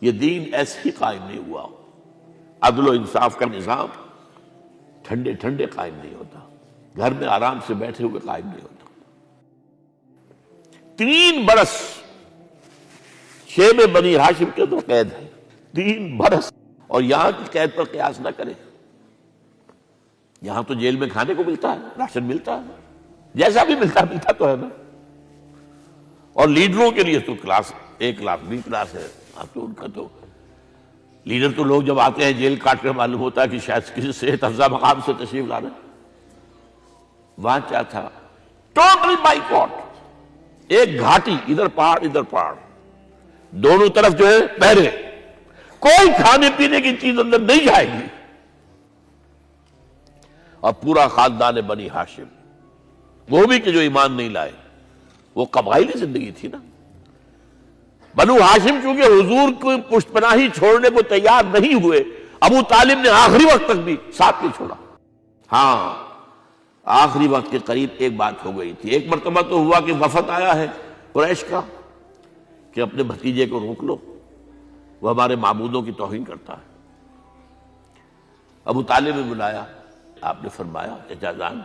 یہ دین ایسے ہی قائم نہیں ہوا۔ عدل و انصاف کا نظام ٹھنڈے ٹھنڈے قائم نہیں ہوتا، گھر میں آرام سے بیٹھے ہوئے قائم نہیں ہوتا۔ 3 برس شیب بنی ہاشم کے تو قید ہے، 3 برس، اور یہاں کی قید پر قیاس نہ کرے۔ یہاں تو جیل میں کھانے کو ملتا ہے، راشن ملتا ہے، جیسا بھی ملتا تو ہے نا۔ اور لیڈروں کے لیے تو class A class B class ہے۔ اب تو ان کا تو لیڈر تو لوگ جب آتے ہیں جیل کاٹ کر معلوم ہوتا ہے کہ شاید کسی صحت افزا مقام سے تشریف لا رہے ہیں۔ وہاں کیا تھا؟ ٹوٹل بائیکاٹ، ایک گھاٹی، ادھر پہاڑ ادھر پہاڑ، دونوں طرف جو ہے پہرے، کوئی کھانے پینے کی چیز اندر نہیں جائے گی۔ اور پورا خاندان بنی ہاشم، وہ بھی کہ جو ایمان نہیں لائے، وہ قبائلی زندگی تھی نا۔ بنو ہاشم چونکہ حضور کو پشت پناہی چھوڑنے کو تیار نہیں ہوئے، ابو طالب نے آخری وقت تک بھی ساتھ نہیں چھوڑا۔ ہاں، آخری وقت کے قریب ایک بات ہو گئی تھی۔ ایک مرتبہ تو ہوا کہ وفد آیا ہے قریش کا کہ اپنے بھتیجے کو روک لو، وہ ہمارے معبودوں کی توہین کرتا ہے۔ ابو طالب نے بلایا، آپ نے فرمایا چچا جان،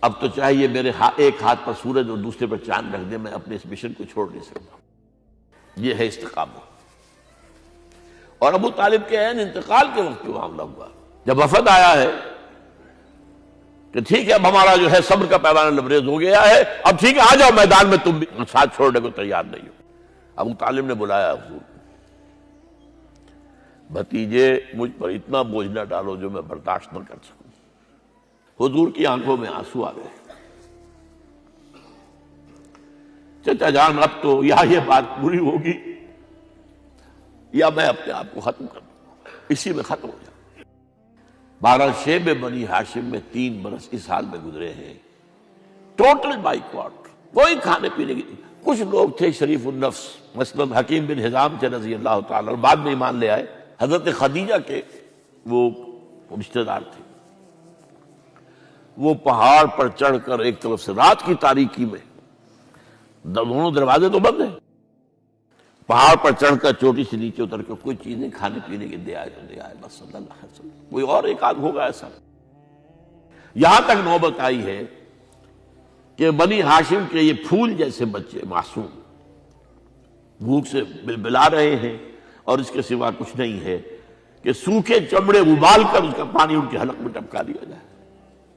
اب تو چاہیے میرے ایک ہاتھ پر سورج اور دوسرے پر چاند رکھ دے، میں اپنے اس مشن کو چھوڑ نہیں سکتا۔ یہ ہے استقامت۔ اور ابو طالب کے عین انتقال کے وقت جو معاملہ ہوا، جب وفد آیا ہے کہ ٹھیک ہے اب ہمارا جو ہے صبر کا پیمانہ لبریز ہو گیا ہے، اب ٹھیک ہے آ جاؤ میدان میں، تم بھی ساتھ چھوڑنے کو تیار نہیں ہو۔ ابو طالب نے بلایا حضور، بھتیجے مجھ پر اتنا بوجھ نہ ڈالو جو میں برداشت نہ کر سکوں۔ حضور کی آنکھوں میں آنسو آ گئے۔ چچا جان اب تو یا یہ بات پوری ہوگی یا میں اپنے آپ کو ختم کر دوں، اسی میں ختم ہو جاؤں۔ بہرحال شیب بنی ہاشم میں 3 برس اس حال میں گزرے ہیں، ٹوٹل بائیکاٹ، کوئی کھانے پینے کی۔ کچھ لوگ تھے شریف النفس، مثلا حکیم بن حزام تھے رضی اللہ تعالیٰ عنہ، بعد میں ایمان لے آئے، حضرت خدیجہ کے وہ رشتہ دار تھے۔ وہ پہاڑ پر چڑھ کر ایک طرف سے رات کی تاریکی میں، دونوں دروازے تو بند ہیں، پہاڑ پر چڑھ کر چوٹی سے نیچے اتر کر کوئی چیزیں کھانے پینے کے دے آئے بس صلی اللہ علیہ وسلم۔ کوئی اور ایک آدھ ہوگا ایسا۔ یہاں تک نوبت آئی ہے کہ بنی ہاشم کے یہ پھول جیسے بچے معصوم بھوک سے بلبلا رہے ہیں، اور اس کے سوا کچھ نہیں ہے کہ سوکھے چمڑے ابال کر اس کا پانی ان کے حلق میں ٹپکا دیا جائے۔